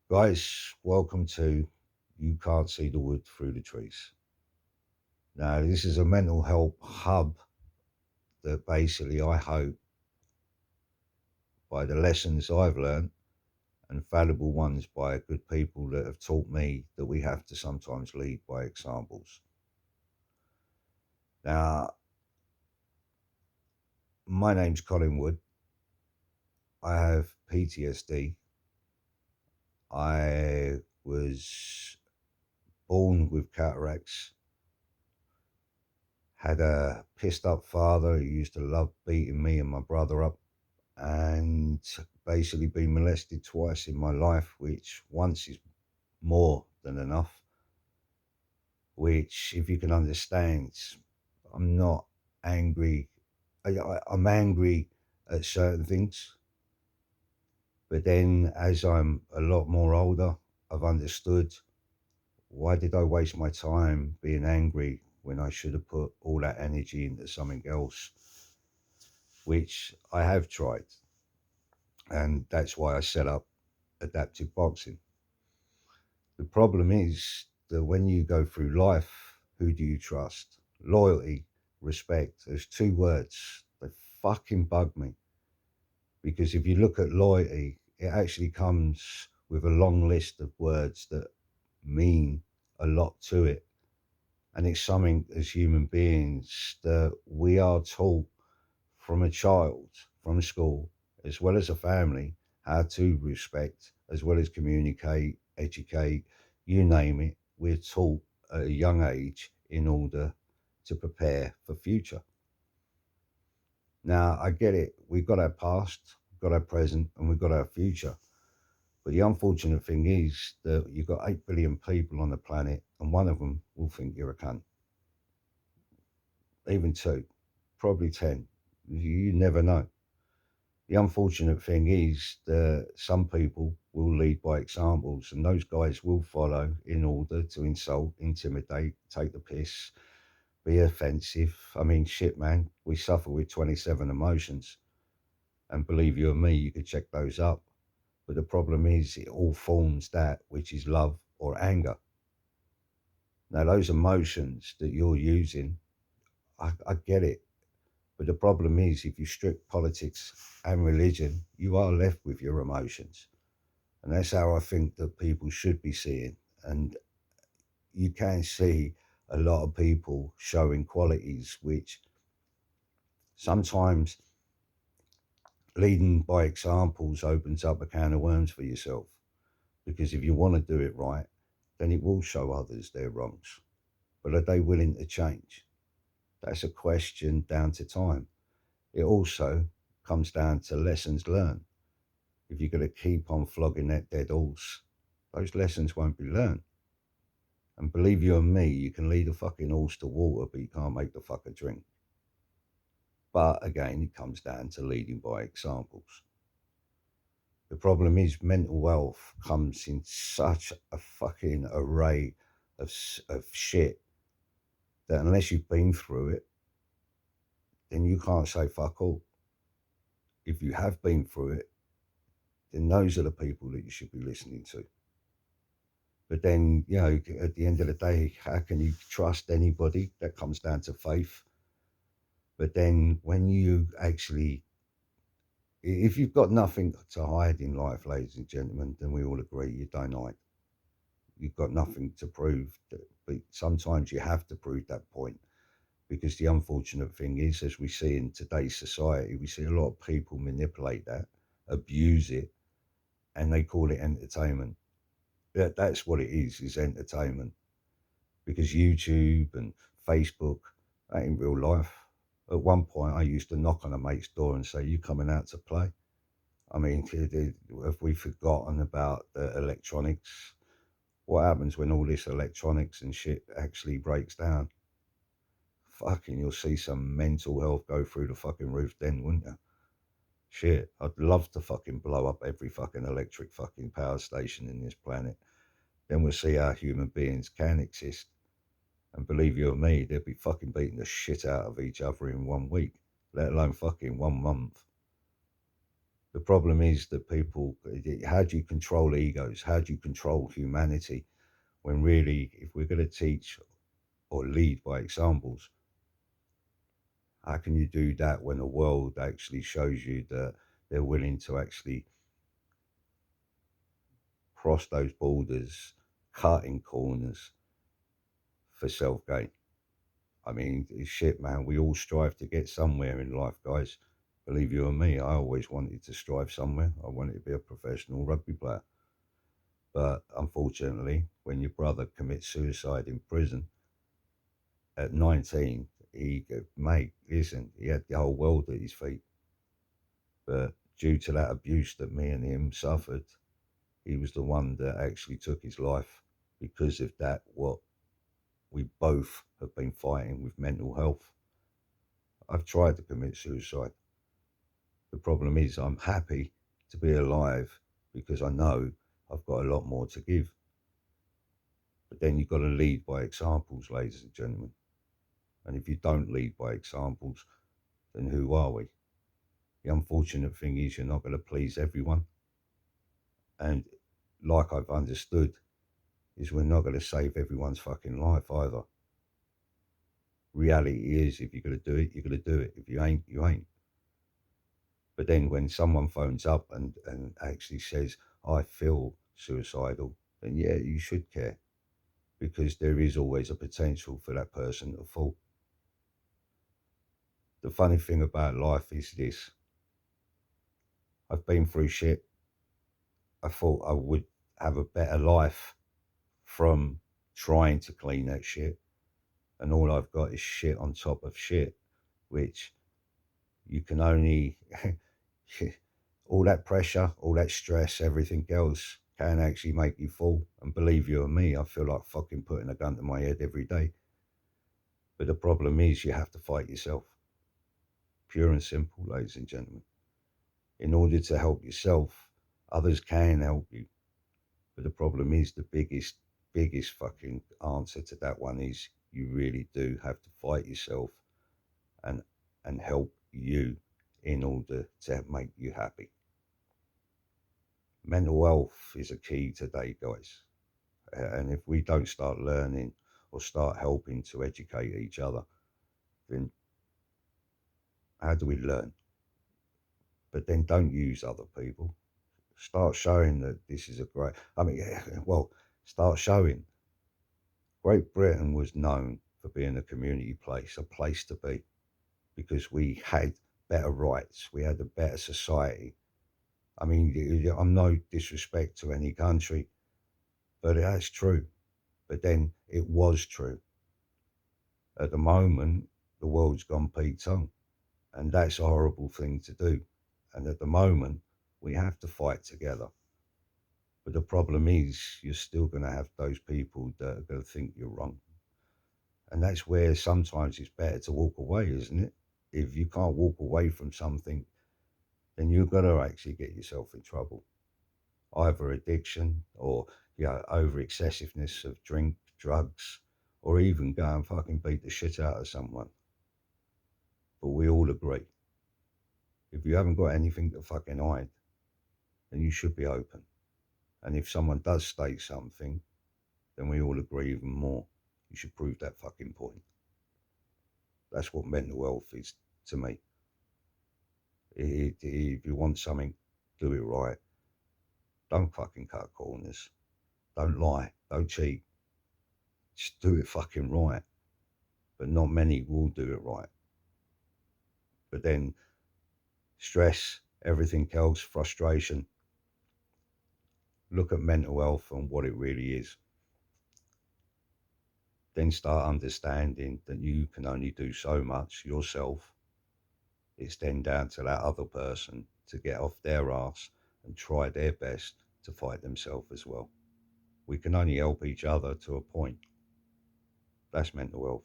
Guys, welcome to You Can't See the Wood Through the Trees. Now, this is a mental health hub that basically I hope by the lessons I've learned and valuable ones by good people that have taught me that we have to sometimes lead by examples. Now, my name's Colin Wood. I have PTSD. I was born with cataracts, had a pissed up father who used to love beating me and my brother up, and basically been molested twice in my life, which once is more than enough. Which, if you can understand, I'm not angry. I'm angry at certain things, but then as I'm a lot more older, I've understood why did I waste my time being angry when I should have put all that energy into something else, which I have tried. And that's why I set up adaptive boxing. The problem is that when you go through life, who do you trust? Loyalty, respect. There's two words that fucking bug me. Because if you look at loyalty, it actually comes with a long list of words that mean a lot to it. And it's something as human beings that we are taught from a child, from school, as well as a family, how to respect, as well as communicate, educate, you name it. We're taught at a young age in order to prepare for future. Now, I get it. We've got our past, we've got our present, and we've got our future. But the unfortunate thing is that you've got 8 billion people on the planet, and one of them will think you're a cunt. Even two, probably 10. You never know. The unfortunate thing is that some people will lead by examples, and those guys will follow in order to insult, intimidate, take the piss, be offensive. I mean, shit, man, we suffer with 27 emotions. And believe you and me, you could check those up. But the problem is, it all forms that which is love or anger. Now, those emotions that you're using, I get it. But the problem is, if you strip politics and religion, you are left with your emotions. And that's how I think that people should be seeing. And you can see a lot of people showing qualities which sometimes leading by examples opens up a can of worms for yourself. Because if you want to do it right, then it will show others their wrongs. But are they willing to change? That's a question down to time. It also comes down to lessons learned. If you're going to keep on flogging that dead horse, those lessons won't be learned. And believe you and me, you can lead a fucking horse to water, but you can't make the fucker drink. But again, it comes down to leading by examples. The problem is mental health comes in such a fucking array of shit that unless you've been through it, then you can't say fuck all. If you have been through it, then those are the people that you should be listening to. But then, at the end of the day, how can you trust anybody? That comes down to faith. But then when you actually, if you've got nothing to hide in life, ladies and gentlemen, then we all agree you don't hide. You've got nothing to prove. But sometimes you have to prove that point because the unfortunate thing is, as we see in today's society, we see a lot of people manipulate that, abuse it, and they call it entertainment. That's what it is entertainment. Because YouTube and Facebook, that ain't real life. At one point, I used to knock on a mate's door and say, "You coming out to play?" I mean, have we forgotten about the electronics? What happens when all this electronics and shit actually breaks down? Fucking, you'll see some mental health go through the fucking roof then, wouldn't you? Shit, I'd love to fucking blow up every fucking electric fucking power station in this planet. Then we'll see how human beings can exist. And believe you or me, they'd be fucking beating the shit out of each other in 1 week, let alone fucking 1 month. The problem is that people, how do you control egos? How do you control humanity? When really, if we're going to teach or lead by examples, how can you do that when the world actually shows you that they're willing to actually cross those borders, cutting corners for self gain? I mean, it's shit, man. We all strive to get somewhere in life, guys. Believe you or me, I always wanted to strive somewhere. I wanted to be a professional rugby player. But unfortunately, when your brother commits suicide in prison at 19, mate, listen, he had the whole world at his feet. But due to that abuse that me and him suffered, he was the one that actually took his life because of that, what we both have been fighting with mental health. I've tried to commit suicide. The problem is I'm happy to be alive because I know I've got a lot more to give. But then you've got to lead by examples, ladies and gentlemen. And if you don't lead by examples, then who are we? The unfortunate thing is you're not going to please everyone. And like I've understood, is we're not going to save everyone's fucking life either. Reality is if you're going to do it, you're going to do it. If you ain't, you ain't. But then when someone phones up and actually says, I feel suicidal, then yeah, you should care. Because there is always a potential for that person to fall. The funny thing about life is this. I've been through shit. I thought I would have a better life from trying to clean that shit. And all I've got is shit on top of shit, which you can only, all that pressure, all that stress, everything else can actually make you fall. And believe you or me, I feel like fucking putting a gun to my head every day. But the problem is you have to fight yourself. Pure and simple, ladies and gentlemen. In order to help yourself, others can help you. But the problem is the biggest fucking answer to that one is you really do have to fight yourself and help you in order to make you happy. Mental health is a key today, guys. And if we don't start learning or start helping to educate each other, then how do we learn? But then don't use other people. Start showing that this is a great, start showing. Great Britain was known for being a community place, a place to be, because we had better rights, we had a better society. I mean, I'm no disrespect to any country, but that's true. But then it was true. At the moment, the world's gone Pete Tong, and that's a horrible thing to do. And at the moment, we have to fight together. But the problem is, you're still going to have those people that are going to think you're wrong. And that's where sometimes it's better to walk away, isn't it? If you can't walk away from something, then you've got to actually get yourself in trouble. Either addiction or, over excessiveness of drink, drugs, or even go and fucking beat the shit out of someone. But we all agree. If you haven't got anything to fucking hide, then you should be open. And if someone does state something, then we all agree even more. You should prove that fucking point. That's what mental health is to me. If you want something, do it right. Don't fucking cut corners. Don't lie. Don't cheat. Just do it fucking right. But not many will do it right. But then stress, everything else, frustration. Look at mental health and what it really is. Then start understanding that you can only do so much yourself. It's then down to that other person to get off their arse and try their best to fight themselves as well. We can only help each other to a point. That's mental health.